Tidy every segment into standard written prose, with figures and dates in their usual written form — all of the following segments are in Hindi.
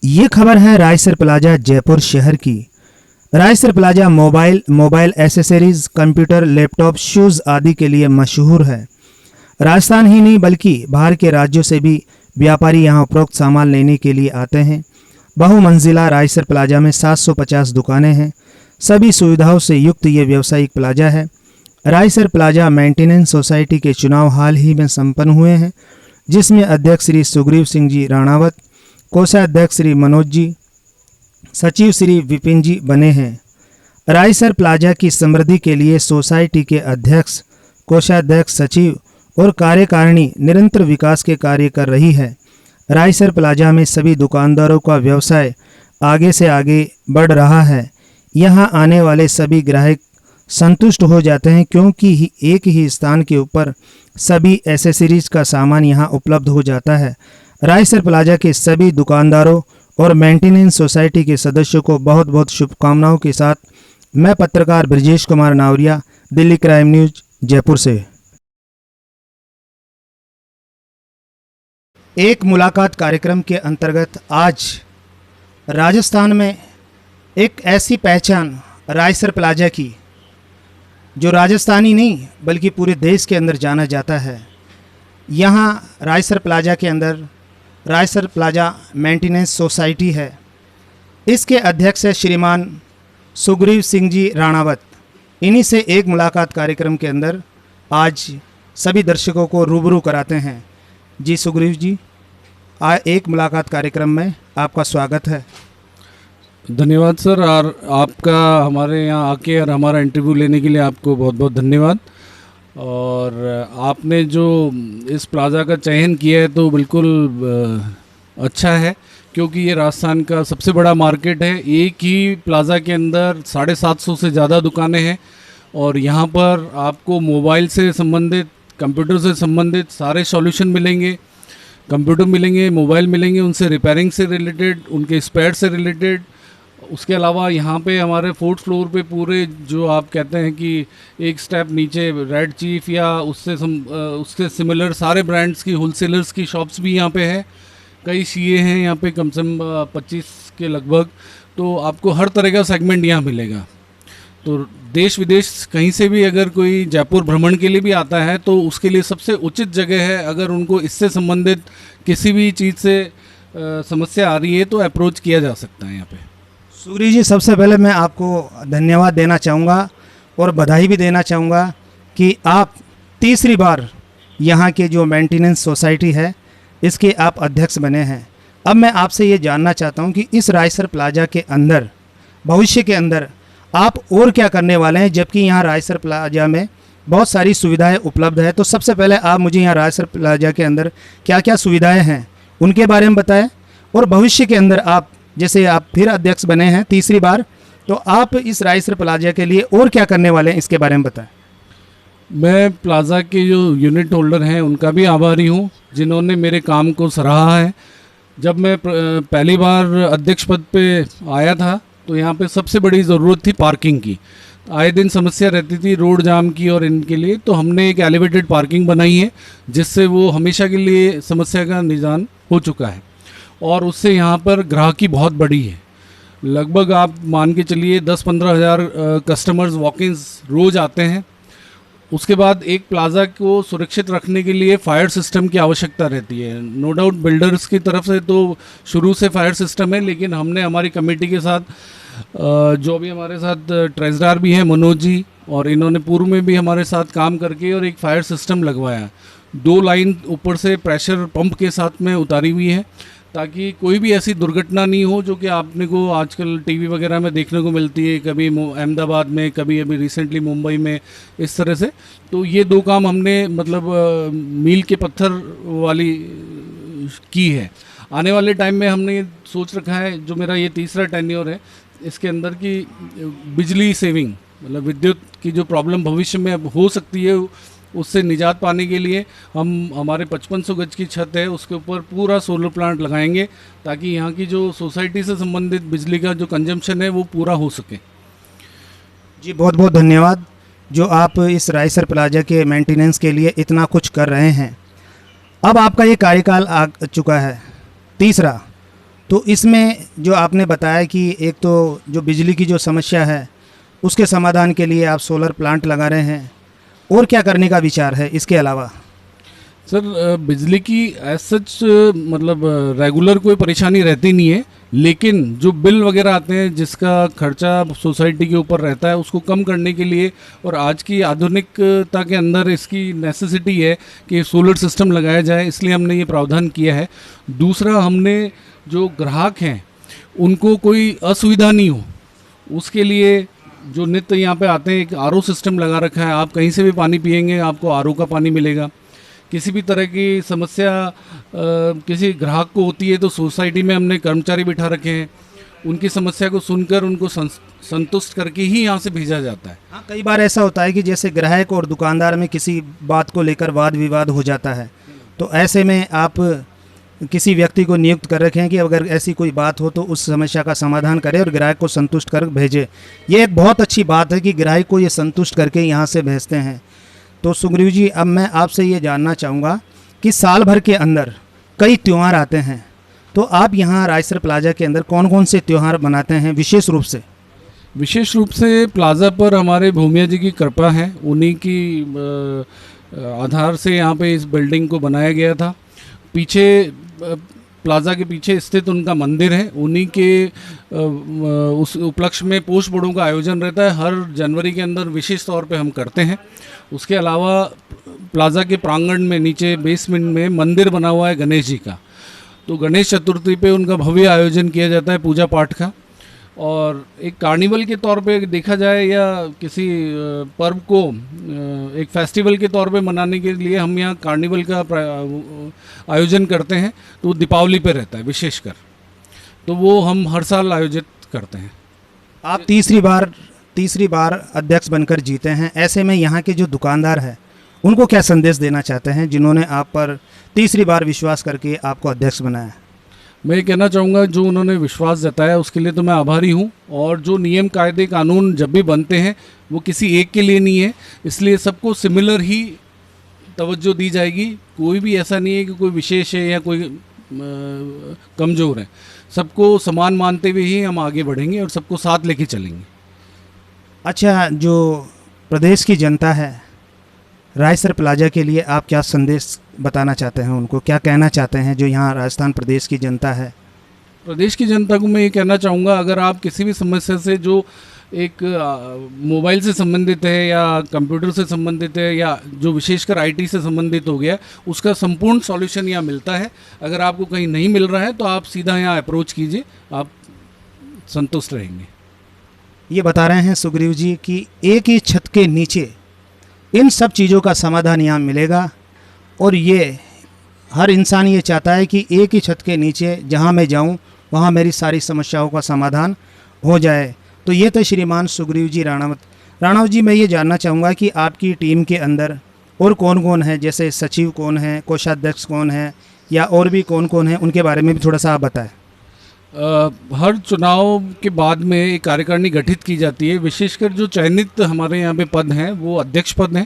ये खबर है रायसर प्लाजा जयपुर शहर की। Raisar plaza mobile accessories, computer, laptop, shoes आदि के लिए मशहूर है। राजस्थान ही नहीं बल्कि बाहर के राज्यों से भी व्यापारी यहाँ उपरोक्त सामान लेने के लिए आते हैं। बहुमंजिला रायसर प्लाजा में 750 दुकानें हैं। सभी सुविधाओं से युक्त ये व्यावसायिक प्लाजा है। रायसर प्लाजा मेंटेनेंस सोसाइटी के चुनाव हाल ही में संपन्न हुए हैं, जिसमें अध्यक्ष श्री सुग्रीव सिंह जी राणावत, कोषाध्यक्ष श्री मनोज जी, सचिव श्री विपिन जी बने हैं। रायसर प्लाजा की समृद्धि के लिए सोसाइटी के अध्यक्ष, कोषाध्यक्ष, सचिव और कार्यकारिणी निरंतर विकास के कार्य कर रही है। रायसर प्लाजा में सभी दुकानदारों का व्यवसाय आगे से आगे बढ़ रहा है। यहां आने वाले सभी ग्राहक संतुष्ट हो जाते हैं, क्योंकि एक ही स्थान के ऊपर सभी एसेसरीज का सामान यहां उपलब्ध हो जाता है। रायसर प्लाजा के सभी दुकानदारों और मेंटेनेंस सोसाइटी के सदस्यों को बहुत बहुत शुभकामनाओं के साथ मैं पत्रकार ब्रजेश कुमार नावरिया, दिल्ली क्राइम न्यूज, जयपुर से। एक मुलाकात कार्यक्रम के अंतर्गत आज राजस्थान में एक ऐसी पहचान रायसर प्लाजा की जो राजस्थानी नहीं बल्कि पूरे देश के अंदर जाना जाता है। यहाँ रायसर प्लाजा के अंदर रायसर प्लाजा मेंटेनेंस सोसाइटी है। इसके अध्यक्ष है श्रीमान सुग्रीव सिंह जी राणावत। इन्हीं से एक मुलाकात कार्यक्रम के अंदर आज सभी दर्शकों को रूबरू कराते हैं। जी सुग्रीव जी, एक मुलाकात कार्यक्रम में आपका स्वागत है। धन्यवाद सर, और आपका हमारे यहाँ आके और हमारा इंटरव्यू लेने के लिए आपको बहुत बहुत धन्यवाद। और आपने जो इस प्लाज़ा का चयन किया है तो बिल्कुल अच्छा है, क्योंकि ये राजस्थान का सबसे बड़ा मार्केट है। एक ही प्लाज़ा के अंदर 750 से ज़्यादा दुकानें हैं और यहाँ पर आपको मोबाइल से संबंधित, कंप्यूटर से संबंधित सारे सॉल्यूशन मिलेंगे। कंप्यूटर मिलेंगे, मोबाइल मिलेंगे, उनसे रिपेयरिंग से रिलेटेड, उनके स्पेयर से रिलेटेड। उसके अलावा यहाँ पे हमारे 4th फ्लोर पे पूरे जो आप कहते हैं कि एक स्टेप नीचे रेड चीफ या उससे सिमिलर सारे ब्रांड्स की होलसेलर्स की शॉप्स भी यहाँ पे है। कई सीए हैं यहाँ पे, कम से कम 25 के लगभग। तो आपको हर तरह का सेगमेंट यहाँ मिलेगा। तो देश विदेश कहीं से भी अगर कोई जयपुर भ्रमण के लिए भी आता है तो उसके लिए सबसे उचित जगह है। अगर उनको इससे संबंधित किसी भी चीज़ से समस्या आ रही है तो अप्रोच किया जा सकता है यहाँ पे। सुग्रीव जी, सबसे पहले मैं आपको धन्यवाद देना चाहूँगा और बधाई भी देना चाहूँगा कि आप तीसरी बार यहाँ के जो मेंटेनेंस सोसाइटी है इसके आप अध्यक्ष बने हैं। अब मैं आपसे ये जानना चाहता हूँ कि इस रायसर प्लाजा के अंदर भविष्य के अंदर आप और क्या करने वाले हैं, जबकि यहाँ रायसर प्लाजा में बहुत सारी सुविधाएं उपलब्ध है। तो सबसे पहले आप मुझे यहाँ रायसर प्लाजा के अंदर क्या क्या सुविधाएं हैं उनके बारे में बताएं, और भविष्य के अंदर आप जैसे आप फिर अध्यक्ष बने हैं तीसरी बार, तो आप इस रायसर प्लाजा के लिए और क्या करने वाले हैं इसके बारे में बताएं। मैं प्लाज़ा के जो यूनिट होल्डर हैं उनका भी आभारी हूँ, जिन्होंने मेरे काम को सराहा है। जब मैं पहली बार अध्यक्ष पद पे आया था तो यहाँ पे सबसे बड़ी ज़रूरत थी पार्किंग की। आए दिन समस्या रहती थी रोड जाम की और इनके लिए, तो हमने एक एलिवेटेड पार्किंग बनाई है जिससे वो हमेशा के लिए समस्या का निदान हो चुका है। और उससे यहाँ पर ग्राहकी बहुत बड़ी है। लगभग आप मान के चलिए 10-15 हज़ार कस्टमर्स वॉक-इन्स रोज़ आते हैं। उसके बाद एक प्लाज़ा को सुरक्षित रखने के लिए फायर सिस्टम की आवश्यकता रहती है। नो डाउट बिल्डर्स की तरफ से तो शुरू से फायर सिस्टम है, लेकिन हमने हमारी कमेटी के साथ जो भी हमारे साथ ट्रेजरार भी हैं मनोज जी, और इन्होंने पूर्व में भी हमारे साथ काम करके और एक फायर सिस्टम लगवाया। 2 लाइन ऊपर से प्रेशर पंप के साथ में उतारी हुई है, ताकि कोई भी ऐसी दुर्घटना नहीं हो जो कि आपने को आजकल टीवी वगैरह में देखने को मिलती है, कभी अहमदाबाद में, कभी अभी रिसेंटली मुंबई में, इस तरह से। तो ये 2 काम हमने मतलब मील के पत्थर वाली की है। आने वाले टाइम में हमने सोच रखा है, जो मेरा ये तीसरा टेन्योर है, इसके अंदर की बिजली सेविंग, मतलब विद्युत की जो प्रॉब्लम भविष्य में अब हो सकती है उससे निजात पाने के लिए हम हमारे 5500 गज की छत है उसके ऊपर पूरा सोलर प्लांट लगाएंगे, ताकि यहाँ की जो सोसाइटी से संबंधित बिजली का जो कंजम्पशन है वो पूरा हो सके। जी बहुत बहुत धन्यवाद जो आप इस रायसर प्लाजा के मेंटेनेंस के लिए इतना कुछ कर रहे हैं। अब आपका ये कार्यकाल आ चुका है तीसरा, तो इसमें जो आपने बताया कि एक तो जो बिजली की जो समस्या है उसके समाधान के लिए आप सोलर प्लांट लगा रहे हैं, और क्या करने का विचार है इसके अलावा? सर बिजली की एज सच मतलब रेगुलर कोई परेशानी रहती नहीं है, लेकिन जो बिल वगैरह आते हैं जिसका खर्चा सोसाइटी के ऊपर रहता है उसको कम करने के लिए, और आज की आधुनिकता के अंदर इसकी नेसेसिटी है कि सोलर सिस्टम लगाया जाए, इसलिए हमने ये प्रावधान किया है। दूसरा, हमने जो ग्राहक हैं उनको कोई असुविधा नहीं हो उसके लिए जो नित्य यहाँ पे आते हैं एक आरओ सिस्टम लगा रखा है। आप कहीं से भी पानी पिएंगे आपको आरओ का पानी मिलेगा। किसी भी तरह की समस्या किसी ग्राहक को होती है तो सोसाइटी में हमने कर्मचारी बिठा रखे हैं, उनकी समस्या को सुनकर उनको संतुष्ट करके ही यहाँ से भेजा जाता है। हाँ, कई बार ऐसा होता है कि जैसे ग्राहक और दुकानदार में किसी बात को लेकर वाद विवाद हो जाता है, तो ऐसे में आप किसी व्यक्ति को नियुक्त कर रखे हैं कि अगर ऐसी कोई बात हो तो उस समस्या का समाधान करे और ग्राहक को संतुष्ट कर भेजे। ये एक बहुत अच्छी बात है कि ग्राहक को ये संतुष्ट करके यहाँ से भेजते हैं। तो सुग्रीव जी, अब मैं आपसे ये जानना चाहूँगा कि साल भर के अंदर कई त्यौहार आते हैं, तो आप यहाँ रायसर प्लाजा के अंदर कौन कौन से त्यौहार मनाते हैं विशेष रूप से? विशेष रूप से प्लाज़ा पर हमारे भूमिया जी की कृपा है, उन्हीं की आधार से यहाँ पे इस बिल्डिंग को बनाया गया था। पीछे प्लाज़ा के पीछे स्थित उनका मंदिर है, उन्हीं के उस उपलक्ष्य में पोष बड़ों का आयोजन रहता है, हर जनवरी के अंदर विशेष तौर पे हम करते हैं। उसके अलावा प्लाज़ा के प्रांगण में नीचे बेसमेंट में मंदिर बना हुआ है गणेश जी का, तो गणेश चतुर्थी पे उनका भव्य आयोजन किया जाता है पूजा पाठ का। और एक कार्निवल के तौर पे देखा जाए या किसी पर्व को एक फेस्टिवल के तौर पे मनाने के लिए हम यहाँ कार्निवल का आयोजन करते हैं, तो वो दीपावली पे रहता है विशेषकर, तो वो हम हर साल आयोजित करते हैं। आप तीसरी बार अध्यक्ष बनकर जीते हैं, ऐसे में यहाँ के जो दुकानदार हैं उनको क्या संदेश देना चाहते हैं जिन्होंने आप पर तीसरी बार विश्वास करके आपको अध्यक्ष बनाया? मैं ये कहना चाहूँगा, जो उन्होंने विश्वास जताया उसके लिए तो मैं आभारी हूँ, और जो नियम कायदे कानून जब भी बनते हैं वो किसी एक के लिए नहीं है, इसलिए सबको सिमिलर ही तवज्जो दी जाएगी। कोई भी ऐसा नहीं है कि कोई विशेष है या कोई कमज़ोर है, सबको समान मानते हुए ही हम आगे बढ़ेंगे और सबको साथ लेके चलेंगे। अच्छा, जो प्रदेश की जनता है, रायसर प्लाजा के लिए आप क्या संदेश बताना चाहते हैं, उनको क्या कहना चाहते हैं जो यहाँ राजस्थान प्रदेश की जनता है? प्रदेश की जनता को मैं ये कहना चाहूँगा, अगर आप किसी भी समस्या से जो एक मोबाइल से संबंधित है या कंप्यूटर से संबंधित है या जो विशेषकर आईटी से संबंधित हो गया, उसका संपूर्ण सॉल्यूशन यहाँ मिलता है। अगर आपको कहीं नहीं मिल रहा है तो आप सीधा यहाँ अप्रोच कीजिए, आप संतुष्ट रहेंगे। ये बता रहे हैं सुग्रीव जी कि एक ही छत के नीचे इन सब चीज़ों का समाधान यहाँ मिलेगा, और ये हर इंसान ये चाहता है कि एक ही छत के नीचे जहाँ मैं जाऊँ वहाँ मेरी सारी समस्याओं का समाधान हो जाए। तो ये थे श्रीमान सुग्रीव जी राणावत जी। मैं ये जानना चाहूँगा कि आपकी टीम के अंदर और कौन कौन है, जैसे सचिव कौन है, कोषाध्यक्ष कौन है, या और भी कौन कौन है, उनके बारे में भी थोड़ा सा आप बताएं। हर चुनाव के बाद में एक कार्यकारिणी गठित की जाती है। विशेषकर जो चयनित हमारे यहाँ पे पद हैं वो अध्यक्ष पद हैं,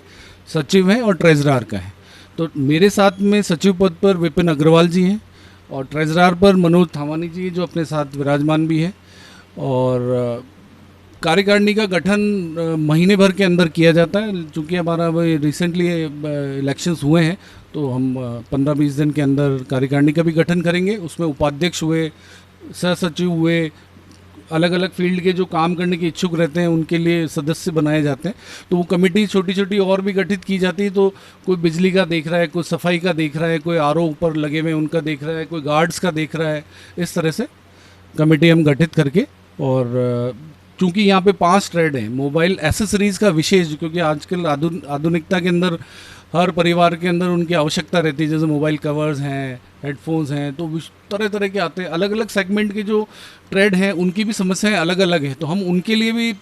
सचिव हैं और ट्रेजरार का है। तो मेरे साथ में सचिव पद पर विपिन अग्रवाल जी हैं और ट्रेजरार पर मनोज थावानी जी जो अपने साथ विराजमान भी है। और कार्यकारिणी का गठन महीने भर के अंदर किया जाता है। चूँकि हमारा रिसेंटली इलेक्शंस हुए हैं तो हम 15-20 दिन के अंदर कार्यकारिणी का भी गठन करेंगे। उसमें उपाध्यक्ष हुए, सह सचिव हुए, अलग अलग फील्ड के जो काम करने के इच्छुक रहते हैं उनके लिए सदस्य बनाए जाते हैं। तो वो कमेटी छोटी छोटी और भी गठित की जाती है। तो कोई बिजली का देख रहा है, कोई सफाई का देख रहा है, कोई आरओ ऊपर लगे हुए उनका देख रहा है, कोई गार्ड्स का देख रहा है। इस तरह से कमेटी हम गठित करके, और चूँकि यहाँ पे 5 ट्रेड हैं, मोबाइल एसेसरीज़ का विशेष, क्योंकि आजकल आधुनिकता के अंदर हर परिवार के अंदर उनकी आवश्यकता रहती है, जैसे मोबाइल कवर्स हैं, हेडफोन्स हैं, तो तरह तरह के आते हैं। अलग अलग सेगमेंट के जो ट्रेड हैं उनकी भी समस्याएं अलग अलग हैं, तो हम उनके लिए भी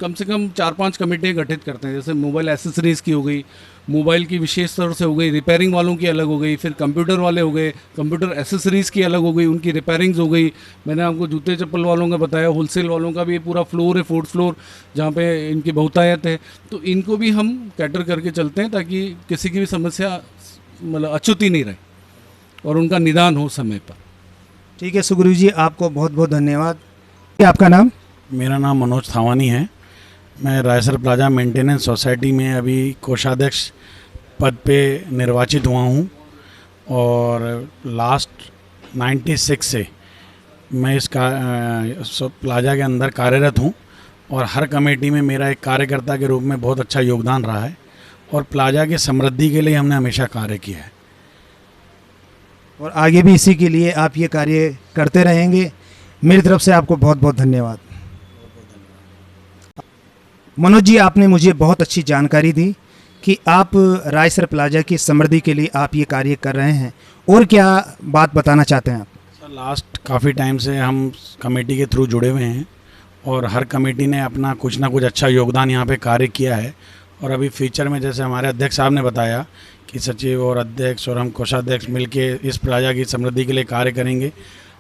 कम से कम 4-5 कमेटियाँ गठित करते हैं। जैसे मोबाइल एसेसरीज़ की हो गई, मोबाइल की विशेष तौर से हो गई, रिपेयरिंग वालों की अलग हो गई, फिर कंप्यूटर वाले हो गए, कंप्यूटर एसेसरीज़ की अलग हो गई, उनकी रिपेयरिंग्स हो गई। मैंने आपको जूते चप्पल वालों का बताया, होलसेल वालों का भी पूरा फ्लोर है, 4th फ्लोर, जहाँ पे इनकी बहुतायत है। तो इनको भी हम कैटर करके चलते हैं ताकि किसी की भी समस्या मतलब अछूती नहीं रहे और उनका निदान हो समय पर। ठीक है सुगुरु जी, आपको बहुत बहुत धन्यवाद। आपका नाम? मेरा नाम मनोज थावानी है। मैं रायसर प्लाजा मेंटेनेंस सोसाइटी में अभी कोषाध्यक्ष पद पे निर्वाचित हुआ हूँ और लास्ट 96 से मैं इस प्लाजा के अंदर कार्यरत हूँ और हर कमेटी में मेरा एक कार्यकर्ता के रूप में बहुत अच्छा योगदान रहा है और प्लाजा की समृद्धि के लिए हमने हमेशा कार्य किया है और आगे भी इसी के लिए आप ये कार्य करते रहेंगे। मेरी तरफ से आपको बहुत बहुत धन्यवाद। मनोज जी, आपने मुझे बहुत अच्छी जानकारी दी कि आप रायसर प्लाजा की समृद्धि के लिए आप ये कार्य कर रहे हैं, और क्या बात बताना चाहते हैं आप? सर, लास्ट काफ़ी टाइम से हम कमेटी के थ्रू जुड़े हुए हैं और हर कमेटी ने अपना कुछ ना कुछ अच्छा योगदान यहाँ पे कार्य किया है और अभी फ्यूचर में जैसे हमारे अध्यक्ष साहब ने बताया कि सचिव और अध्यक्ष और हम कोषाध्यक्ष मिलके इस प्लाजा की समृद्धि के लिए कार्य करेंगे।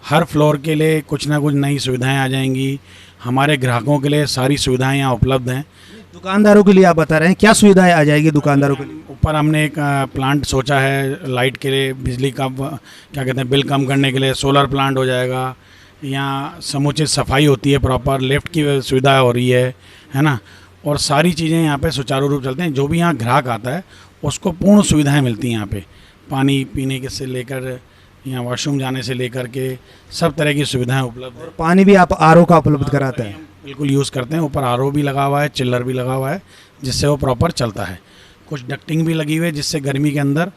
हर फ्लोर के लिए कुछ ना कुछ नई सुविधाएं आ जाएंगी। हमारे ग्राहकों के लिए सारी सुविधाएं यहाँ उपलब्ध हैं। दुकानदारों के लिए आप बता रहे हैं, क्या सुविधाएं आ जाएगी दुकानदारों के लिए? ऊपर हमने एक प्लांट सोचा है लाइट के लिए, बिजली का क्या कहते हैं बिल कम करने के लिए सोलर प्लांट हो जाएगा। यहाँ समुचित सफाई होती है, प्रॉपर लिफ्ट की सुविधा हो रही है ना, और सारी चीज़ें यहाँ पे सुचारू रूप चलते हैं। जो भी यहाँ ग्राहक आता है उसको पूर्ण सुविधाएं मिलती हैं यहाँ पे, पानी पीने के से लेकर यहाँ वॉशरूम जाने से लेकर के सब तरह की सुविधाएं उपलब्ध है। पानी भी आप आरओ का उपलब्ध कराते हैं? बिल्कुल यूज़ करते हैं। ऊपर आरओ भी लगा हुआ है, चिल्लर भी लगा हुआ है जिससे वो प्रॉपर चलता है। कुछ डक्टिंग भी लगी हुई है जिससे गर्मी के अंदर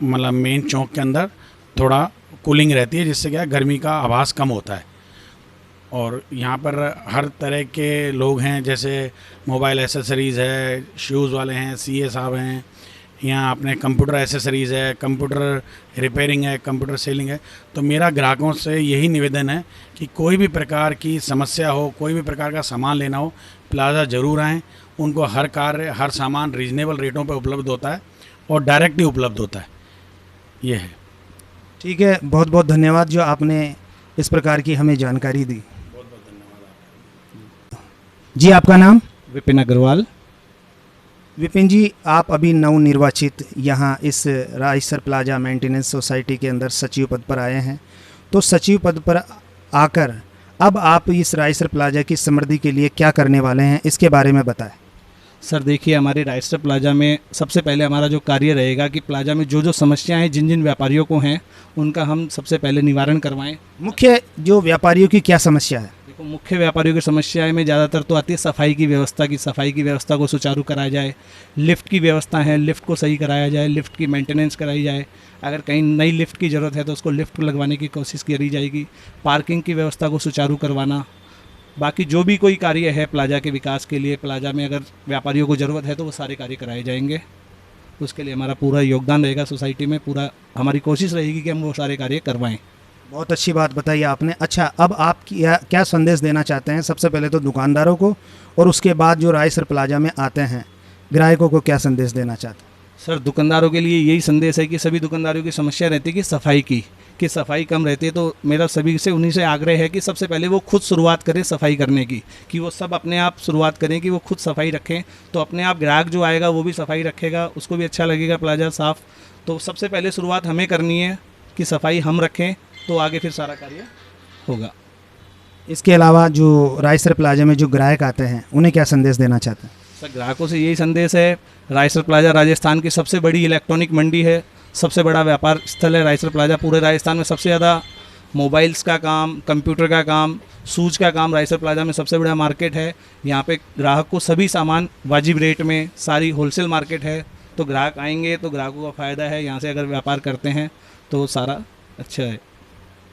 मतलब मेन चौक के अंदर थोड़ा कूलिंग रहती है, जिससे क्या गर्मी का आभास कम होता है। और यहाँ पर हर तरह के लोग हैं, जैसे मोबाइल एसेसरीज़ है, शूज़ वाले हैं, सीए साहब हैं, यहाँ अपने कंप्यूटर एसेसरीज़ है, कंप्यूटर रिपेयरिंग है, कंप्यूटर सेलिंग है। तो मेरा ग्राहकों से यही निवेदन है कि कोई भी प्रकार की समस्या हो, कोई भी प्रकार का सामान लेना हो, प्लाजा ज़रूर आएँ। उनको हर कार्य हर सामान रीजनेबल रेटों पे उपलब्ध होता है और डायरेक्ट ही उपलब्ध होता है। ये है। ठीक है, बहुत बहुत धन्यवाद जो आपने इस प्रकार की हमें जानकारी दी। बहुत बहुत धन्यवाद। जी, आपका नाम? विपिन अग्रवाल। विपिन जी, आप अभी नवनिर्वाचित यहाँ इस रायसर प्लाजा मेंटेनेंस सोसाइटी के अंदर सचिव पद पर आए हैं। तो सचिव पद पर आकर अब आप इस रायसर प्लाजा की समृद्धि के लिए क्या करने वाले हैं, इसके बारे में बताएं। सर देखिए, हमारे रायसर प्लाजा में सबसे पहले हमारा जो कार्य रहेगा कि प्लाजा में जो जो समस्याएं जिन जिन व्यापारियों को हैं उनका हम सबसे पहले निवारण करवाएं। मुख्य जो व्यापारियों की क्या समस्या है? देखो, मुख्य व्यापारियों की समस्याएं में ज़्यादातर तो आती है सफाई की व्यवस्था को सुचारू कराया जाए, लिफ्ट की व्यवस्था है, लिफ्ट को सही कराया जाए, लिफ्ट की मेंटेनेंस कराई जाए। अगर कहीं नई लिफ्ट की ज़रूरत है तो उसको लिफ्ट लगवाने की कोशिश करी जाएगी। पार्किंग की व्यवस्था को सुचारू करवाना। बाकी जो भी कोई कार्य है प्लाजा के विकास के लिए, प्लाजा में अगर व्यापारियों को ज़रूरत है तो वो सारे कार्य कराए जाएंगे। उसके लिए हमारा पूरा योगदान रहेगा, सोसाइटी में पूरा हमारी कोशिश रहेगी कि हम वो सारे कार्य करवाएं। बहुत अच्छी बात बताई आपने। अच्छा, अब आप क्या संदेश देना चाहते हैं, सबसे पहले तो दुकानदारों को, और उसके बाद जो रायसर प्लाजा में आते हैं ग्राहकों को क्या संदेश देना चाहते हैं? सर, दुकानदारों के लिए यही संदेश है कि सभी दुकानदारों की समस्या रहती है कि सफाई की सफाई कम रहती है। तो मेरा सभी से उन्हीं से आग्रह है कि सबसे पहले वो खुद शुरुआत करें सफाई करने की, कि वो सब अपने आप शुरुआत करें कि वो खुद सफाई रखें। तो अपने आप ग्राहक जो आएगा वो भी सफाई रखेगा, उसको भी अच्छा लगेगा प्लाजा साफ़। तो सबसे पहले शुरुआत हमें करनी है कि सफाई हम रखें, तो आगे फिर सारा कार्य होगा। इसके अलावा जो रायसर प्लाजा में जो ग्राहक आते हैं उन्हें क्या संदेश देना चाहते हैं? सर, ग्राहकों से यही संदेश है, रायसर प्लाजा राजस्थान की सबसे बड़ी इलेक्ट्रॉनिक मंडी है, सबसे बड़ा व्यापार स्थल है रायसर प्लाजा। पूरे राजस्थान में सबसे ज़्यादा मोबाइल्स का काम, कंप्यूटर का काम, शूज़ का काम रायसर प्लाजा में सबसे बड़ा मार्केट है। यहाँ पे ग्राहक को सभी सामान वाजिब रेट में, सारी होलसेल मार्केट है। तो ग्राहक आएंगे तो ग्राहकों का फ़ायदा है, यहाँ से अगर व्यापार करते हैं तो सारा अच्छा है।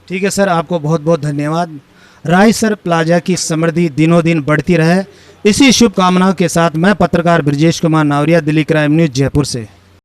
ठीक है सर, आपको बहुत बहुत धन्यवाद। रायसर प्लाजा की समृद्धि दिनों दिन बढ़ती रहे, इसी शुभकामनाओं के साथ मैं पत्रकार ब्रजेश कुमार नावरिया, दिल्ली क्राइम न्यूज़, जयपुर से।